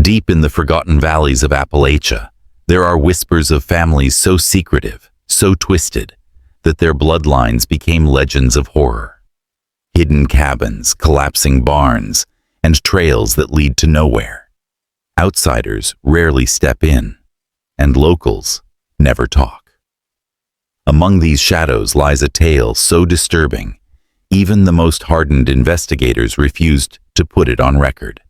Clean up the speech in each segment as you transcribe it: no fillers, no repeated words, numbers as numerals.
Deep in the forgotten valleys of Appalachia, there are whispers of families so secretive, so twisted, that their bloodlines became legends of horror. Hidden cabins, collapsing barns, and trails that lead to nowhere. Outsiders rarely step in, and locals never talk. Among these shadows lies a tale so disturbing, even the most hardened investigators refused to put it on record.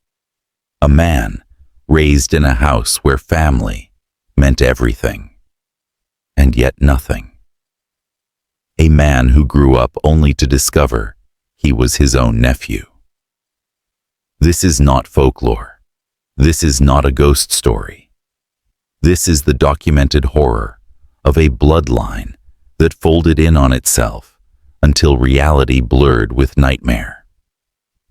A man raised in a house where family meant everything, and yet nothing. A man who grew up only to discover he was his own nephew. This is not folklore. This is not a ghost story. This is the documented horror of a bloodline that folded in on itself until reality blurred with nightmare.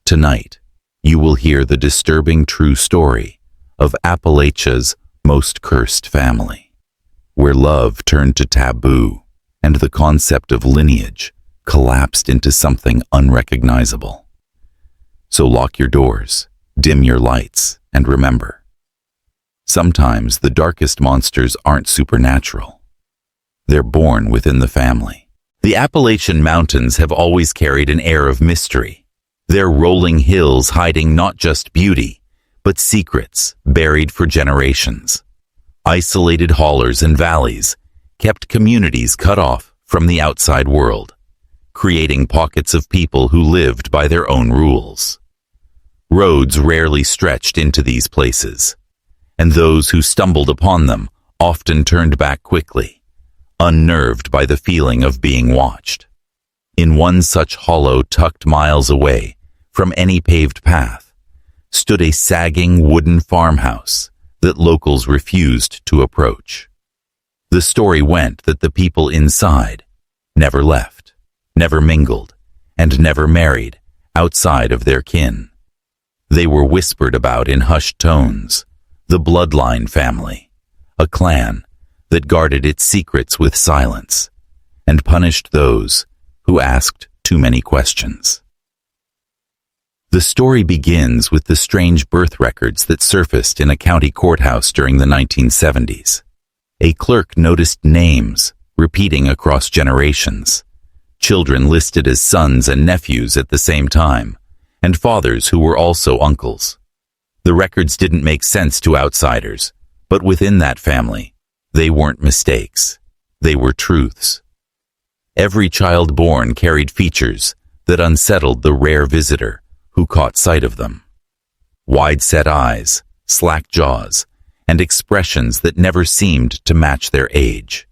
Tonight, you will hear the disturbing true story of Appalachia's most cursed family, where love turned to taboo and the concept of lineage collapsed into something unrecognizable. So lock your doors, dim your lights, and remember, sometimes the darkest monsters aren't supernatural. They're born within the family. The Appalachian Mountains have always carried an air of mystery, their rolling hills hiding not just beauty, but secrets buried for generations. Isolated hollers and valleys kept communities cut off from the outside world, creating pockets of people who lived by their own rules. Roads rarely stretched into these places, and those who stumbled upon them often turned back quickly, unnerved by the feeling of being watched. In one such hollow tucked miles away from any paved path, stood a sagging wooden farmhouse that locals refused to approach. The story went that the people inside never left, never mingled, and never married outside of their kin. They were whispered about in hushed tones, the Bloodline family, a clan that guarded its secrets with silence and punished those who asked too many questions. The story begins with the strange birth records that surfaced in a county courthouse during the 1970s. A clerk noticed names repeating across generations, children listed as sons and nephews at the same time, and fathers who were also uncles. The records didn't make sense to outsiders, but within that family, they weren't mistakes. They were truths. Every child born carried features that unsettled the rare visitor who caught sight of them. Wide-set eyes, slack jaws, and expressions that never seemed to match their age.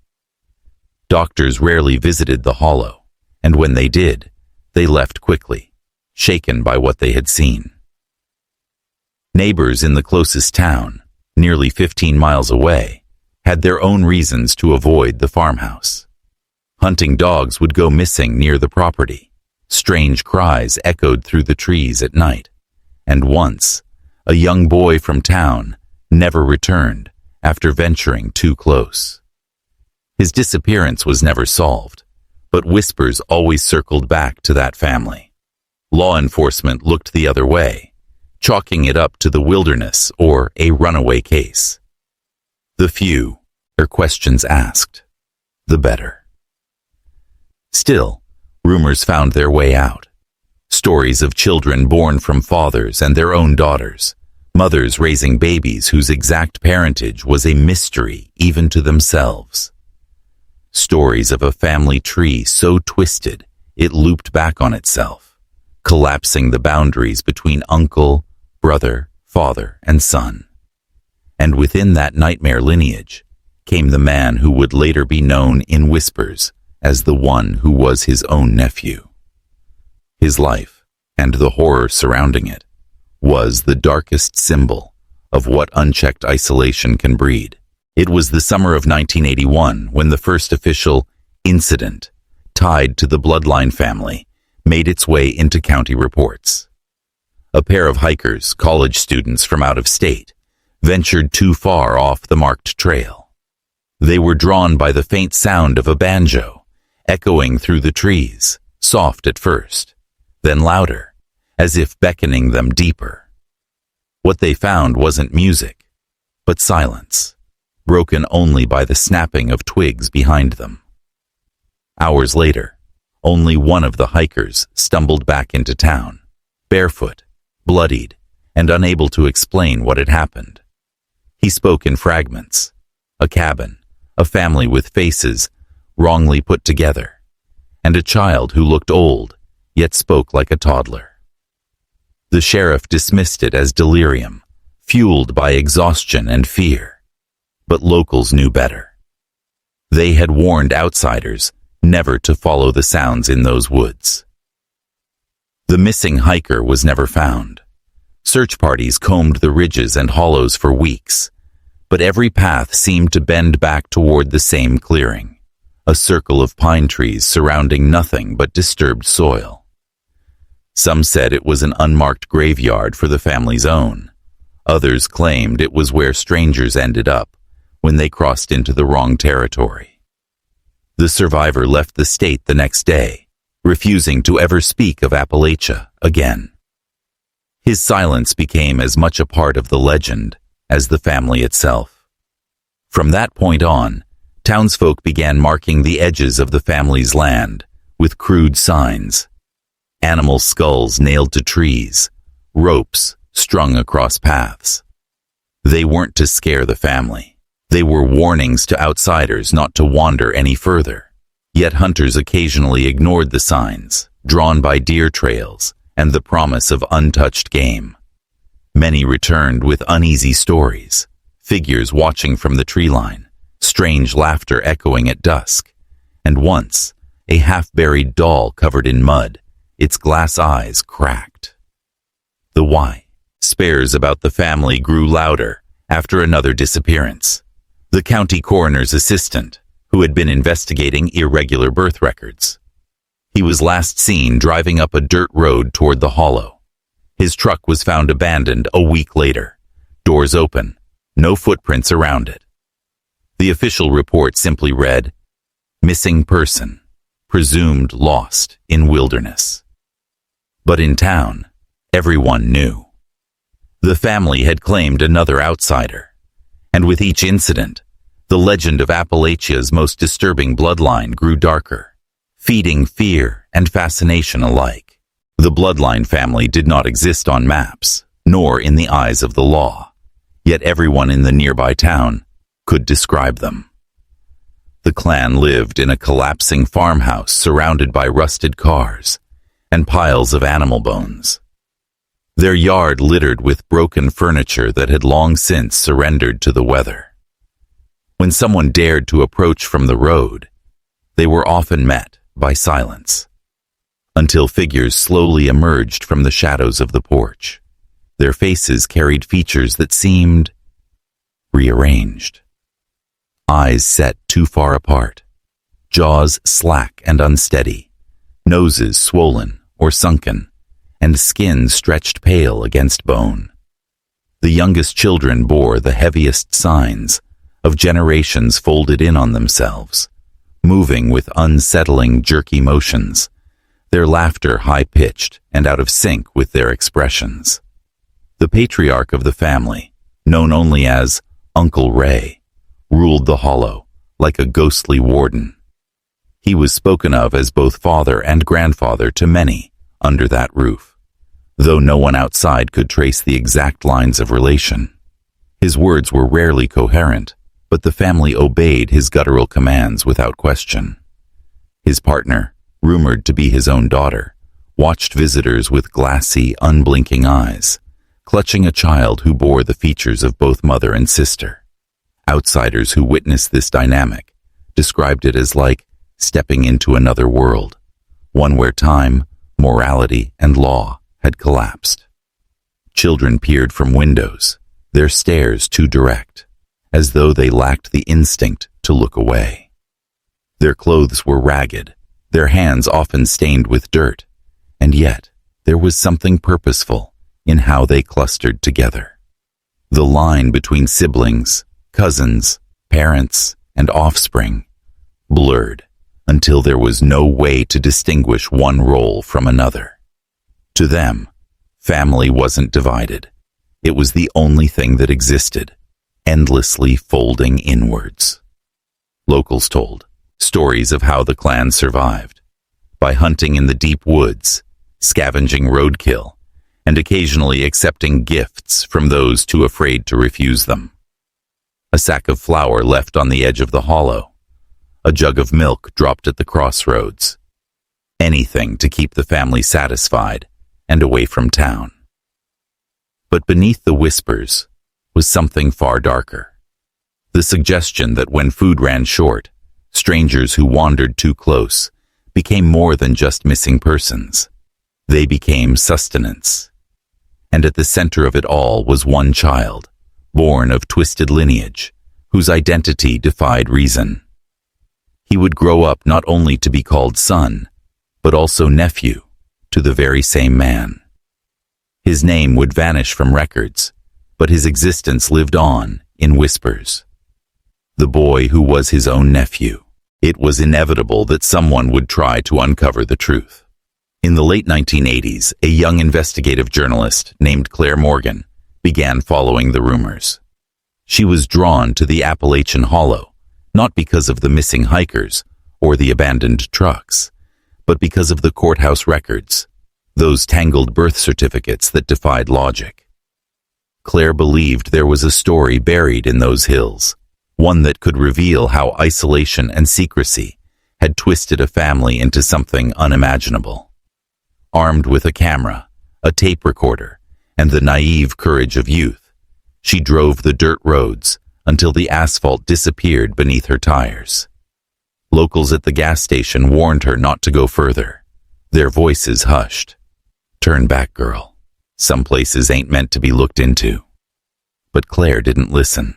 Doctors rarely visited the hollow, and when they did, they left quickly, shaken by what they had seen. Neighbors in the closest town, nearly 15 miles away, had their own reasons to avoid the farmhouse. Hunting dogs would go missing near the property. Strange cries echoed through the trees at night, and once, a young boy from town never returned after venturing too close. His disappearance was never solved, but whispers always circled back to that family. Law enforcement looked the other way, chalking it up to the wilderness or a runaway case. The fewer questions asked, the better. Still, rumors found their way out. Stories of children born from fathers and their own daughters, mothers raising babies whose exact parentage was a mystery even to themselves. Stories of a family tree so twisted it looped back on itself, collapsing the boundaries between uncle, brother, father, and son. And within that nightmare lineage came the man who would later be known in whispers as the one who was his own nephew. His life, and the horror surrounding it, was the darkest symbol of what unchecked isolation can breed. It was the summer of 1981 when the first official incident tied to the Bloodline family made its way into county reports. A pair of hikers, college students from out of state, ventured too far off the marked trail. They were drawn by the faint sound of a banjo, echoing through the trees, soft at first, then louder, as if beckoning them deeper. What they found wasn't music, but silence, broken only by the snapping of twigs behind them. Hours later, only one of the hikers stumbled back into town, barefoot, bloodied, and unable to explain what had happened. He spoke in fragments: a cabin, a family with faces wrongly put together, and a child who looked old, yet spoke like a toddler. The sheriff dismissed it as delirium, fueled by exhaustion and fear. But locals knew better. They had warned outsiders never to follow the sounds in those woods. The missing hiker was never found. Search parties combed the ridges and hollows for weeks, but every path seemed to bend back toward the same clearing, a circle of pine trees surrounding nothing but disturbed soil. Some said it was an unmarked graveyard for the family's own. Others claimed it was where strangers ended up when they crossed into the wrong territory. The survivor left the state the next day, refusing to ever speak of Appalachia again. His silence became as much a part of the legend as the family itself. From that point on, townsfolk began marking the edges of the family's land with crude signs: animal skulls nailed to trees, ropes strung across paths. They weren't to scare the family. They were warnings to outsiders not to wander any further. Yet hunters occasionally ignored the signs, drawn by deer trails and the promise of untouched game. Many returned with uneasy stories, figures watching from the tree line, strange laughter echoing at dusk, and once, a half-buried doll covered in mud, its glass eyes cracked. The why spares about the family grew louder after another disappearance. The county coroner's assistant, who had been investigating irregular birth records. He was last seen driving up a dirt road toward the hollow. His truck was found abandoned a week later, doors open, no footprints around it. The official report simply read, "Missing person, presumed lost in wilderness." But in town, everyone knew. The family had claimed another outsider, and with each incident, the legend of Appalachia's most disturbing bloodline grew darker, feeding fear and fascination alike. The Bloodline family did not exist on maps, nor in the eyes of the law, yet everyone in the nearby town could describe them. The clan lived in a collapsing farmhouse surrounded by rusted cars and piles of animal bones. Their yard littered with broken furniture that had long since surrendered to the weather. When someone dared to approach from the road, they were often met by silence, until figures slowly emerged from the shadows of the porch. Their faces carried features that seemed rearranged. Eyes set too far apart, jaws slack and unsteady, noses swollen or sunken, and skin stretched pale against bone. The youngest children bore the heaviest signs of generations folded in on themselves, moving with unsettling, jerky motions, their laughter high-pitched and out of sync with their expressions. The patriarch of the family, known only as Uncle Ray, ruled the hollow like a ghostly warden. He was spoken of as both father and grandfather to many under that roof, though no one outside could trace the exact lines of relation. His words were rarely coherent, but the family obeyed his guttural commands without question. His partner, rumored to be his own daughter, watched visitors with glassy, unblinking eyes, clutching a child who bore the features of both mother and sister. Outsiders who witnessed this dynamic described it as like stepping into another world, one where time, morality, and law had collapsed. Children peered from windows, their stares too direct, as though they lacked the instinct to look away. Their clothes were ragged, their hands often stained with dirt, and yet there was something purposeful in how they clustered together. The line between siblings, cousins, parents, and offspring blurred until there was no way to distinguish one role from another. To them, family wasn't divided. It was the only thing that existed, endlessly folding inwards. Locals told stories of how the clan survived, by hunting in the deep woods, scavenging roadkill, and occasionally accepting gifts from those too afraid to refuse them. A sack of flour left on the edge of the hollow, a jug of milk dropped at the crossroads. Anything to keep the family satisfied and away from town. But beneath the whispers was something far darker. The suggestion that when food ran short, strangers who wandered too close became more than just missing persons. They became sustenance. And at the center of it all was one child, born of twisted lineage, whose identity defied reason. He would grow up not only to be called son, but also nephew to the very same man. His name would vanish from records, but his existence lived on in whispers. The boy who was his own nephew. It was inevitable that someone would try to uncover the truth. In the late 1980s, a young investigative journalist named Claire Morgan began following the rumors. She was drawn to the Appalachian Hollow, not because of the missing hikers or the abandoned trucks, but because of the courthouse records, those tangled birth certificates that defied logic. Claire believed there was a story buried in those hills, one that could reveal how isolation and secrecy had twisted a family into something unimaginable. Armed with a camera, a tape recorder, and the naive courage of youth, she drove the dirt roads until the asphalt disappeared beneath her tires. Locals at the gas station warned her not to go further. Their voices hushed. "Turn back, girl. Some places ain't meant to be looked into." But Claire didn't listen.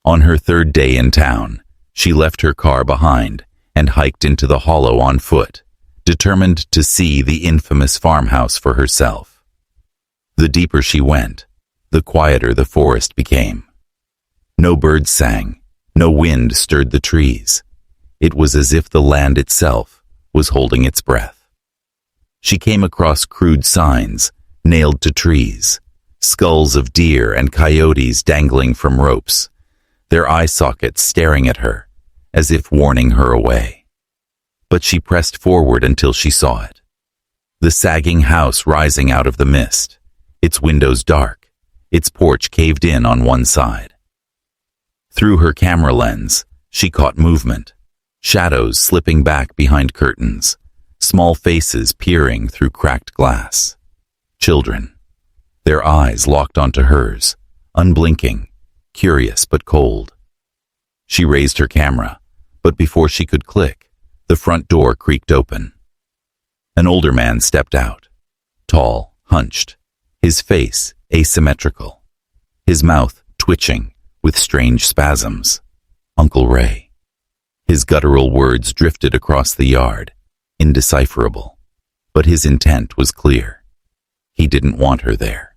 On her third day in town, she left her car behind and hiked into the hollow on foot, determined to see the infamous farmhouse for herself. The deeper she went, the quieter the forest became. No birds sang, no wind stirred the trees. It was as if the land itself was holding its breath. She came across crude signs nailed to trees, skulls of deer and coyotes dangling from ropes, their eye sockets staring at her, as if warning her away. But she pressed forward until she saw it. The sagging house rising out of the mist, its windows dark, its porch caved in on one side. Through her camera lens, she caught movement, shadows slipping back behind curtains, small faces peering through cracked glass. Children, their eyes locked onto hers, unblinking, curious but cold. She raised her camera, but before she could click, the front door creaked open. An older man stepped out, tall, hunched, his face asymmetrical, his mouth twitching with strange spasms. Uncle Ray. His guttural words drifted across the yard, indecipherable, but his intent was clear. He didn't want her there.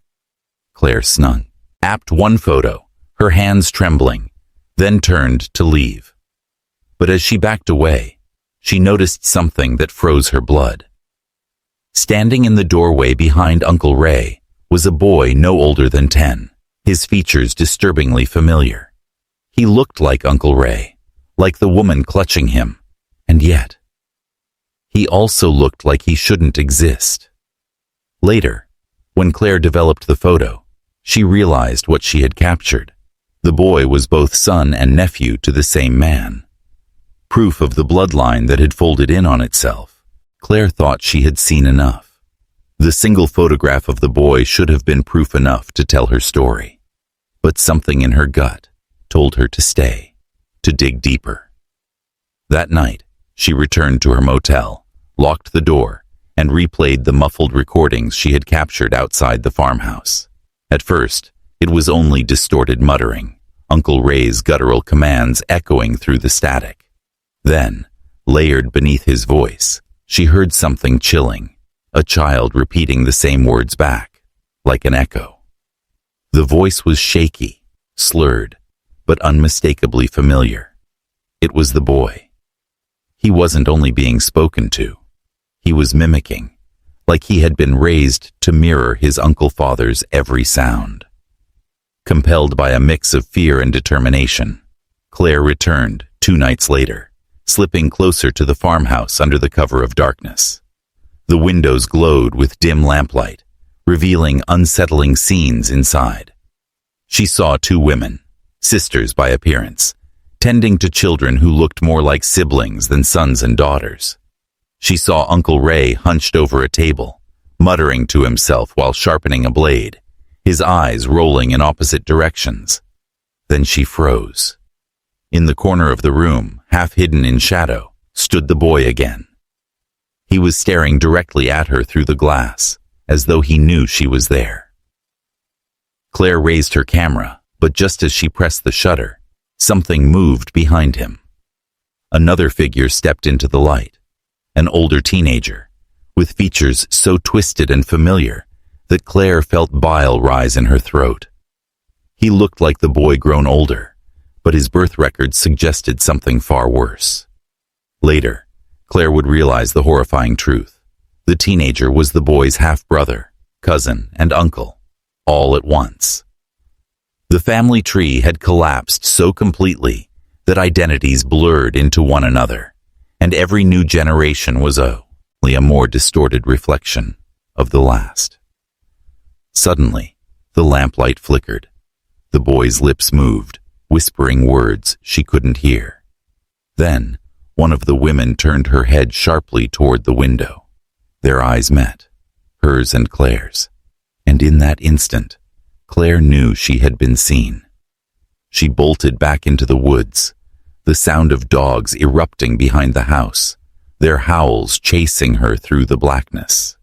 Claire snung, snapped one photo, her hands trembling, then turned to leave. But as she backed away, she noticed something that froze her blood. Standing in the doorway behind Uncle Ray was a boy no older than 10, his features disturbingly familiar. He looked like Uncle Ray, like the woman clutching him, and yet he also looked like he shouldn't exist. Later, when Claire developed the photo, she realized what she had captured. The boy was both son and nephew to the same man. Proof of the bloodline that had folded in on itself. Claire thought she had seen enough. The single photograph of the boy should have been proof enough to tell her story. But something in her gut told her to stay, to dig deeper. That night, she returned to her motel, locked the door, and replayed the muffled recordings she had captured outside the farmhouse. At first, it was only distorted muttering, Uncle Ray's guttural commands echoing through the static. Then, layered beneath his voice, she heard something chilling, a child repeating the same words back, like an echo. The voice was shaky, slurred, but unmistakably familiar. It was the boy. He wasn't only being spoken to, he was mimicking, like he had been raised to mirror his Uncle Father's every sound. Compelled by a mix of fear and determination, Claire returned 2 nights later, slipping closer to the farmhouse under the cover of darkness. The windows glowed with dim lamplight, revealing unsettling scenes inside. She saw 2 women, sisters by appearance, tending to children who looked more like siblings than sons and daughters. She saw Uncle Ray hunched over a table, muttering to himself while sharpening a blade, his eyes rolling in opposite directions. Then she froze. In the corner of the room, half hidden in shadow, stood the boy again. He was staring directly at her through the glass, as though he knew she was there. Claire raised her camera, but just as she pressed the shutter, something moved behind him. Another figure stepped into the light, an older teenager, with features so twisted and familiar that Claire felt bile rise in her throat. He looked like the boy grown older, but his birth record suggested something far worse. Later, Claire would realize the horrifying truth. The teenager was the boy's half-brother, cousin, and uncle, all at once. The family tree had collapsed so completely that identities blurred into one another, and every new generation was only a more distorted reflection of the last. Suddenly, the lamplight flickered. The boy's lips moved, whispering words she couldn't hear. Then, one of the women turned her head sharply toward the window. Their eyes met, hers and Claire's, and in that instant, Claire knew she had been seen. She bolted back into the woods, the sound of dogs erupting behind the house, their howls chasing her through the blackness.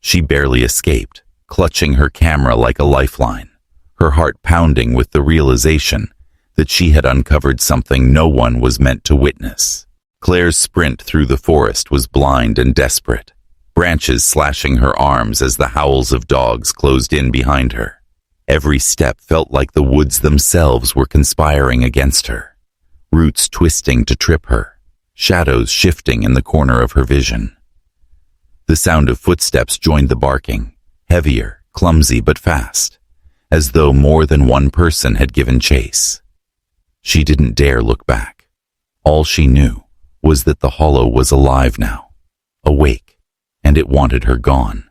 She barely escaped, clutching her camera like a lifeline, her heart pounding with the realization that she had uncovered something no one was meant to witness. Claire's sprint through the forest was blind and desperate, branches slashing her arms as the howls of dogs closed in behind her. Every step felt like the woods themselves were conspiring against her, roots twisting to trip her, shadows shifting in the corner of her vision. The sound of footsteps joined the barking, heavier, clumsy but fast, as though more than one person had given chase. She didn't dare look back. All she knew was that the hollow was alive now, awake, and it wanted her gone.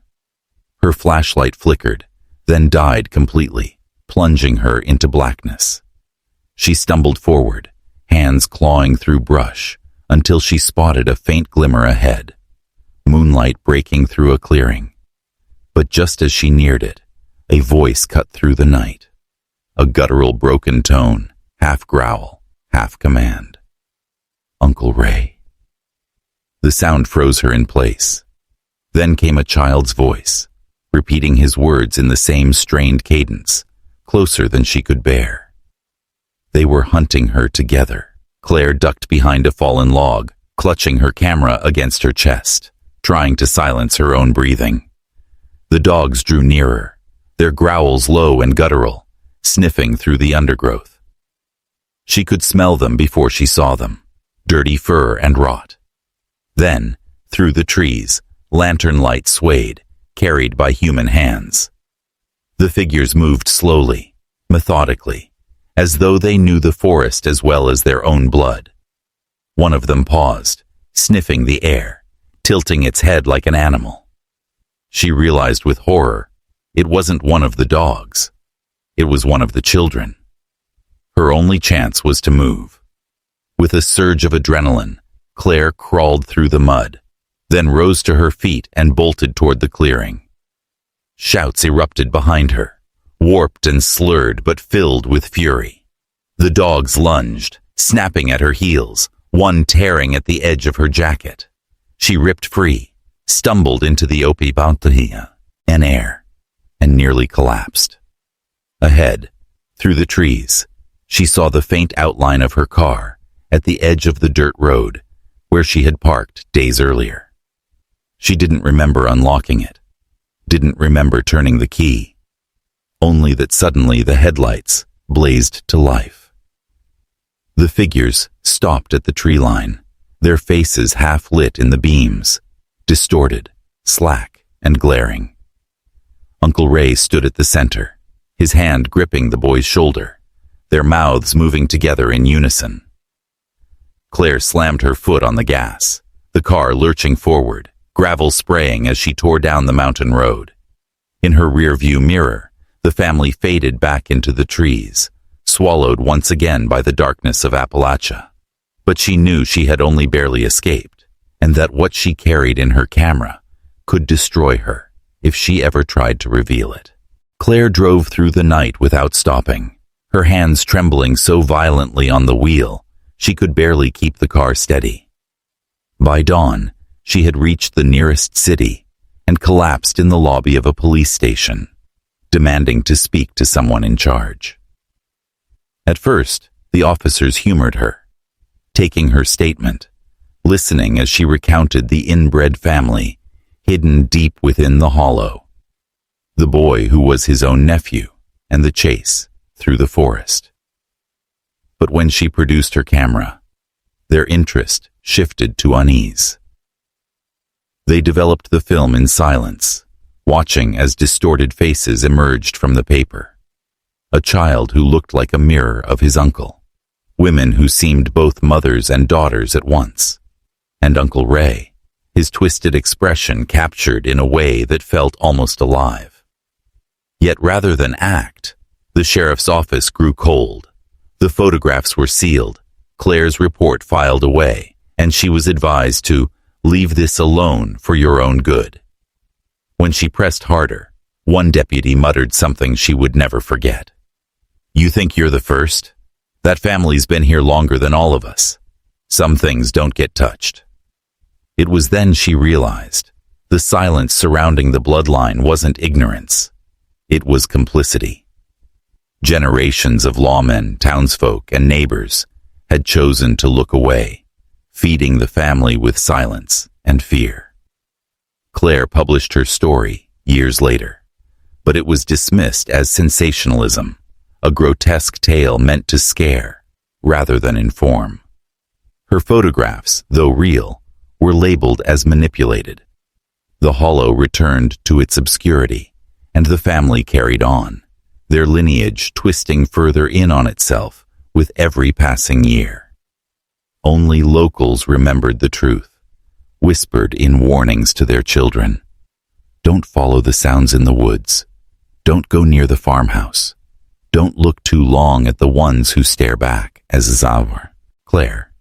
Her flashlight flickered, then died completely, plunging her into blackness. She stumbled forward, hands clawing through brush, until she spotted a faint glimmer ahead, moonlight breaking through a clearing. But just as she neared it, a voice cut through the night, a guttural broken tone, half growl, half command. Uncle Ray. The sound froze her in place. Then came a child's voice, repeating his words in the same strained cadence, closer than she could bear. They were hunting her together. Claire ducked behind a fallen log, clutching her camera against her chest, trying to silence her own breathing. The dogs drew nearer, their growls low and guttural, sniffing through the undergrowth. She could smell them before she saw them, dirty fur and rot. Then, through the trees, lantern light swayed, carried by human hands. The figures moved slowly, methodically, as though they knew the forest as well as their own blood. One of them paused, sniffing the air, tilting its head like an animal. She realized with horror, it wasn't one of the dogs. It was one of the children. Her only chance was to move. With a surge of adrenaline, Claire crawled through the mud, then rose to her feet and bolted toward the clearing. Shouts erupted behind her, warped and slurred but filled with fury. The dogs lunged, snapping at her heels, one tearing at the edge of her jacket. She ripped free, stumbled into the Appalachia and air, and nearly collapsed. Ahead, through the trees, she saw the faint outline of her car at the edge of the dirt road where she had parked days earlier. She didn't remember unlocking it, didn't remember turning the key, only that suddenly the headlights blazed to life. The figures stopped at the tree line, their faces half lit in the beams, distorted, slack, and glaring. Uncle Ray stood at the center, his hand gripping the boy's shoulder, their mouths moving together in unison. Claire slammed her foot on the gas, the car lurching forward, gravel spraying as she tore down the mountain road. In her rearview mirror, the family faded back into the trees, swallowed once again by the darkness of Appalachia. But she knew she had only barely escaped, and that what she carried in her camera could destroy her if she ever tried to reveal it. Claire drove through the night without stopping, her hands trembling so violently on the wheel she could barely keep the car steady. By dawn, she had reached the nearest city and collapsed in the lobby of a police station, demanding to speak to someone in charge. At first, the officers humored her, taking her statement, listening as she recounted the inbred family hidden deep within the hollow, the boy who was his own nephew, and the chase through the forest. But when she produced her camera, their interest shifted to unease. They developed the film in silence, watching as distorted faces emerged from the paper. A child who looked like a mirror of his uncle, women who seemed both mothers and daughters at once, and Uncle Ray, his twisted expression captured in a way that felt almost alive. Yet rather than act, the sheriff's office grew cold. The photographs were sealed, Claire's report filed away, and she was advised to leave this alone for your own good. When she pressed harder, one deputy muttered something she would never forget. "You think you're the first? That family's been here longer than all of us. Some things don't get touched." It was then she realized the silence surrounding the bloodline wasn't ignorance. It was complicity. Generations of lawmen, townsfolk, and neighbors had chosen to look away, feeding the family with silence and fear. Claire published her story years later, but it was dismissed as sensationalism, a grotesque tale meant to scare rather than inform. Her photographs, though real, were labeled as manipulated. The hollow returned to its obscurity, and the family carried on, their lineage twisting further in on itself with every passing year. Only locals remembered the truth, whispered in warnings to their children. Don't follow the sounds in the woods. Don't go near the farmhouse. Don't look too long at the ones who stare back, as Zawar. Claire,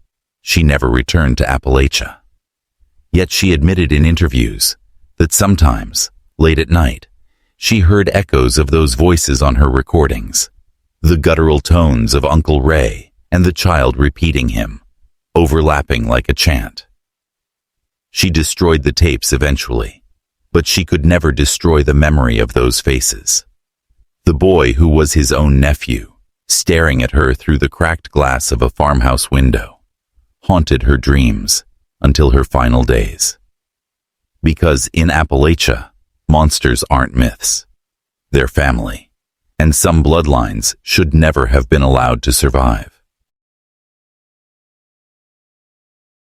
she never returned to Appalachia. Yet she admitted in interviews that sometimes, late at night, she heard echoes of those voices on her recordings, the guttural tones of Uncle Ray and the child repeating him, overlapping like a chant. She destroyed the tapes eventually, but she could never destroy the memory of those faces. The boy who was his own nephew, staring at her through the cracked glass of a farmhouse window, haunted her dreams until her final days. Because in Appalachia, monsters aren't myths. They're family, and some bloodlines should never have been allowed to survive.